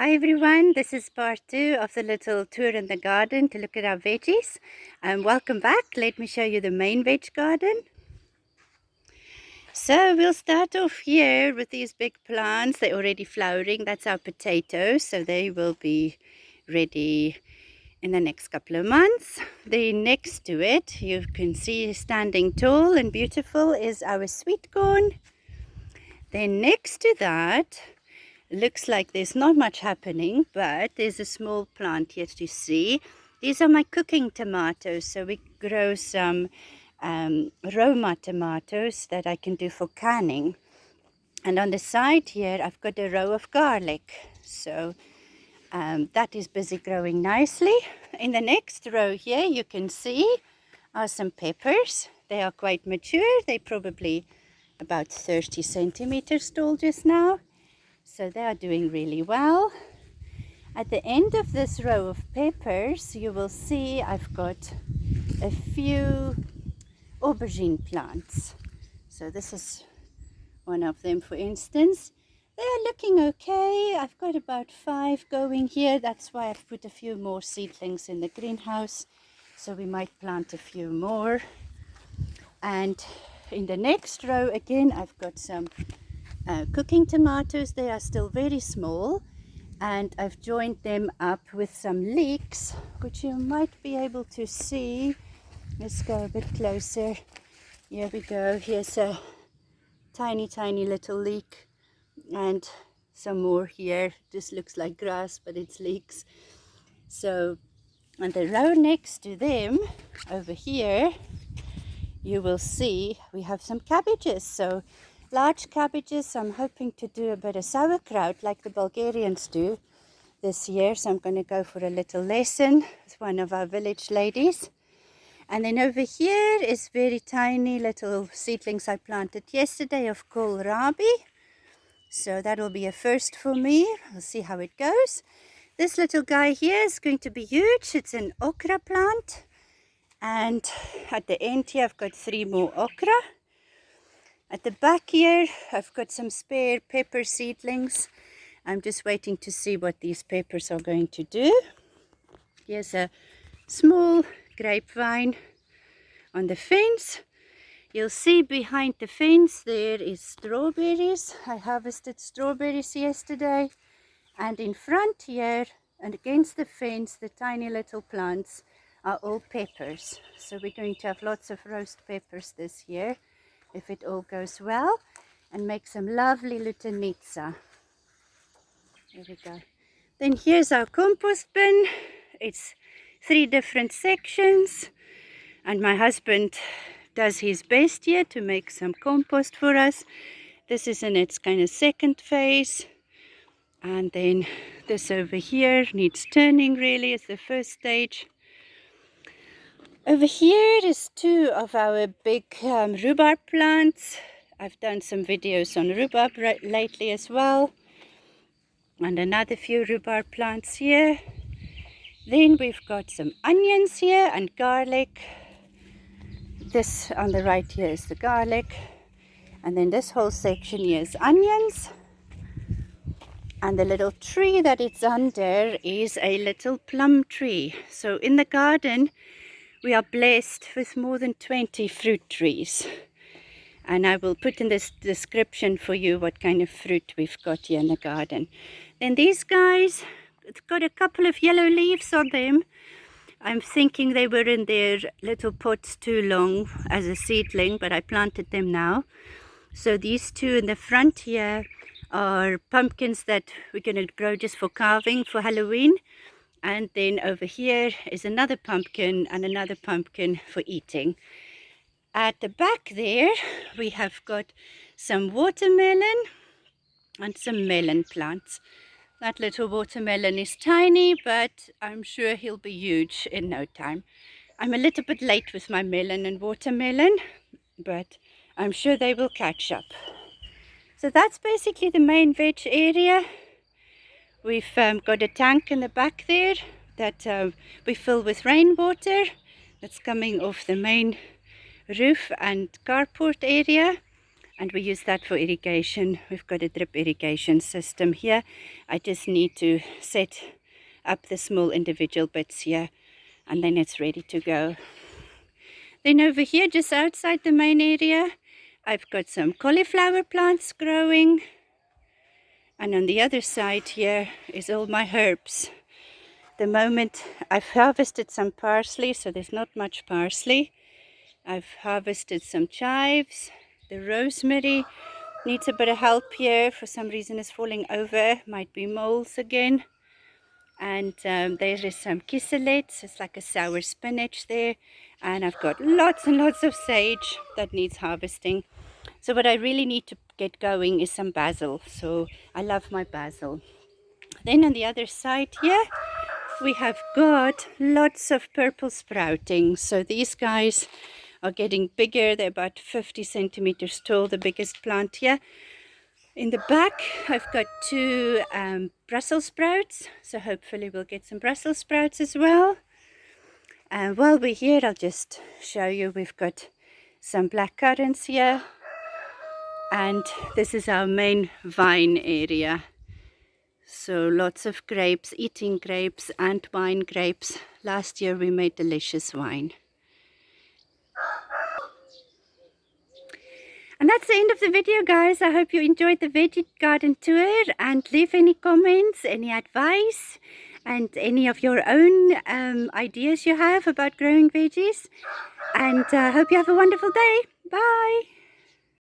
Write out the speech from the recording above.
Hi everyone, this is part 2 of the little tour in the garden to look at our veggies. Welcome back. Let me show you the main veg garden. So we'll start off here with these big plants. They're already flowering. That's our potatoes, so they will be ready in the next couple of months. Then next to it, you can see standing tall and beautiful is our sweet corn. Then next to that, looks like there's not much happening, but there's a small plant here to see. These are my cooking tomatoes, so we grow some Roma tomatoes that I can do for canning. And on the side here, I've got a row of garlic, so that is busy growing nicely. In the next row here, you can see are some peppers. They are quite mature. They're probably about 30 centimeters tall just now. So they are doing really well. At the end of this row of peppers, you will see I've got a few aubergine plants. So this is one of them, for instance. They are looking okay. I've got about 5 going here. That's why I've put a few more seedlings in the greenhouse. So we might plant a few more. And in the next row, again, I've got some cooking tomatoes. They are still very small, and I've joined them up with some leeks, which you might be able to see. Let's go a bit closer. Here we go. Here's a tiny little leek, and some more here. This looks like grass, but it's leeks. So on the row next to them over here, you will see we have some cabbages. So large cabbages. I'm hoping to do a bit of sauerkraut like the Bulgarians do this year. So I'm going to go for a little lesson with one of our village ladies. And then over here is very tiny little seedlings I planted yesterday of kohlrabi. So that will be a first for me. We'll see how it goes. This little guy here is going to be huge. It's an okra plant. And at the end here I've got 3 more okra. At the back here, I've got some spare pepper seedlings. I'm just waiting to see what these peppers are going to do. Here's a small grapevine on the fence. You'll see behind the fence there is strawberries. I harvested strawberries yesterday. And in front here and against the fence, the tiny little plants are all peppers. So we're going to have lots of roast peppers this year, if it all goes well, and make some lovely lutenitsa. There we go. Then here's our compost bin. It's 3 different sections, and my husband does his best here to make some compost for us. This is in its kind of second phase, and then this over here needs turning really. It's the first stage. Over here is 2 of our big rhubarb plants. I've done some videos on rhubarb lately as well. And another few rhubarb plants here. Then we've got some onions here and garlic. This on the right here is the garlic. And then this whole section here is onions. And the little tree that it's under is a little plum tree. So in the garden, we are blessed with more than 20 fruit trees. And I will put in this description for you what kind of fruit we've got here in the garden. Then these guys, it's got a couple of yellow leaves on them. I'm thinking they were in their little pots too long as a seedling, but I planted them now. So these 2 in the front here are pumpkins that we're going to grow just for carving for Halloween. And then over here is another pumpkin and another pumpkin for eating. At the back there, we have got some watermelon and some melon plants. That little watermelon is tiny, but I'm sure he'll be huge in no time. I'm a little bit late with my melon and watermelon, but I'm sure they will catch up. So that's basically the main veg area. We've got a tank in the back there that we fill with rainwater that's coming off the main roof and carport area. and we use that for irrigation. We've got a drip irrigation system here. I just need to set up the small individual bits here, and then it's ready to go. Then over here, just outside the main area, I've got some cauliflower plants growing, and on the other side here is all my herbs. The moment I've harvested some parsley, so there's not much parsley. I've harvested some chives. The rosemary needs a bit of help here. For some reason it's falling over. Might be moles again. And there is some kisselets. It's like a sour spinach there. And I've got lots and lots of sage that needs harvesting. So what I really need to get going is some basil. So I love my basil. Then on the other side here, we have got lots of purple sprouting. So these guys are getting bigger. They're about 50 centimeters tall, the biggest plant here. In the back, I've got two Brussels sprouts. So hopefully we'll get some Brussels sprouts as well. And while we're here, I'll just show you, we've got some black currants here. And this is our main vine area. So lots of grapes, eating grapes and wine grapes. Last year we made delicious wine. And that's the end of the video, guys. I hope you enjoyed the Veggie Garden Tour, and leave any comments, any advice, and any of your own ideas you have about growing veggies. And I hope you have a wonderful day. Bye.